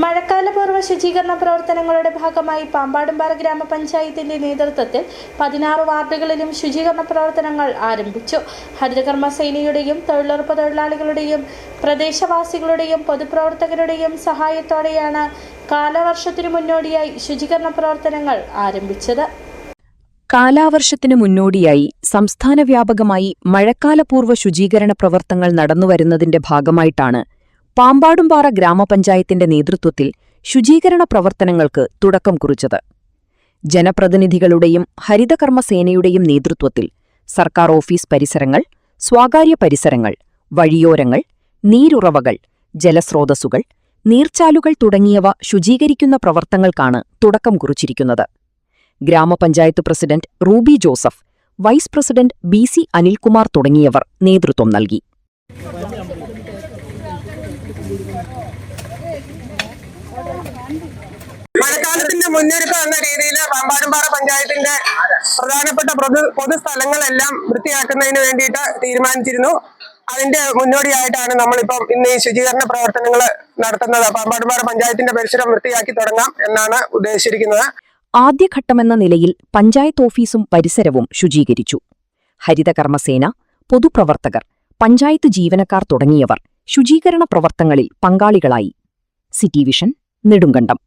മഴക്കാലപൂർവ്വ ശുചീകരണ പ്രവർത്തനങ്ങളുടെ ഭാഗമായി പാമ്പാടുംപാറ ഗ്രാമപഞ്ചായത്തിന്റെ നേതൃത്വത്തിൽ 16 വാർഡുകളിലും ശുചീകരണ പ്രവർത്തനങ്ങൾ ആരംഭിച്ചു. ഹരിതകർമ്മ സേനയുടെയും തൊഴിലുറപ്പ് തൊഴിലാളികളുടെയും പ്രദേശവാസികളുടെയും പൊതുപ്രവർത്തകരുടെയും സഹായത്തോടെയാണ് കാലവർഷത്തിനു മുന്നോടിയായി ശുചീകരണ പ്രവർത്തനങ്ങൾ ആരംഭിച്ചത്. കാലാവർഷത്തിനു മുന്നോടിയായി സംസ്ഥാന വ്യാപകമായി മഴക്കാലപൂർവ്വ ശുചീകരണ പ്രവർത്തനങ്ങൾ നടന്നുവരുന്നതിന്റെ ഭാഗമായിട്ടാണ് പാമ്പാടുംപാറ ഗ്രാമപഞ്ചായത്തിന്റെ നേതൃത്വത്തിൽ ശുചീകരണ പ്രവർത്തനങ്ങൾക്ക് തുടക്കം കുറിച്ചത്. ജനപ്രതിനിധികളുടെയും ഹരിതകർമ്മസേനയുടെയും നേതൃത്വത്തിൽ സർക്കാർ ഓഫീസ് പരിസരങ്ങൾ, സ്വകാര്യ പരിസരങ്ങൾ, വഴിയോരങ്ങൾ, നീരുറവകൾ, ജലസ്രോതസ്സുകൾ, നീർച്ചാലുകൾ തുടങ്ങിയവ ശുചീകരിക്കുന്ന പ്രവർത്തനങ്ങൾക്കാണ് തുടക്കം കുറിച്ചിരിക്കുന്നത്. ഗ്രാമപഞ്ചായത്ത് president Ruby Joseph, vice president BC Anilkumar തുടങ്ങിയവർ നേതൃത്വം നൽകി. മഴക്കാലത്തിന്റെ മുന്നൊരുക്കം എന്ന രീതിയിൽ പാമ്പാടുംപാറ പഞ്ചായത്തിന്റെ പ്രധാനപ്പെട്ട പൊതുസ്ഥലങ്ങളെല്ലാം വൃത്തിയാക്കുന്നതിന് വേണ്ടിയിട്ട് തീരുമാനിച്ചിരുന്നു. അതിന്റെ മുന്നോടിയായിട്ടാണ് നമ്മളിപ്പം ഇന്ന് ഈ ശുചീകരണ പ്രവർത്തനങ്ങൾ നടത്തുന്നത്. പാമ്പാടുംപാറ പഞ്ചായത്തിന്റെ പരിസരം വൃത്തിയാക്കി തുടങ്ങാം എന്നാണ് ഉദ്ദേശിച്ചിരിക്കുന്നത്. ആദ്യഘട്ടമെന്ന നിലയിൽ പഞ്ചായത്ത് ഓഫീസും പരിസരവും ശുചീകരിച്ചു. ഹരിതകർമ്മസേന, പൊതുപ്രവർത്തകർ, പഞ്ചായത്ത് ജീവനക്കാർ തുടങ്ങിയവർ ശുചീകരണ പ്രവർത്തനങ്ങളിൽ പങ്കാളികളായി. City vision, Nedumkandam.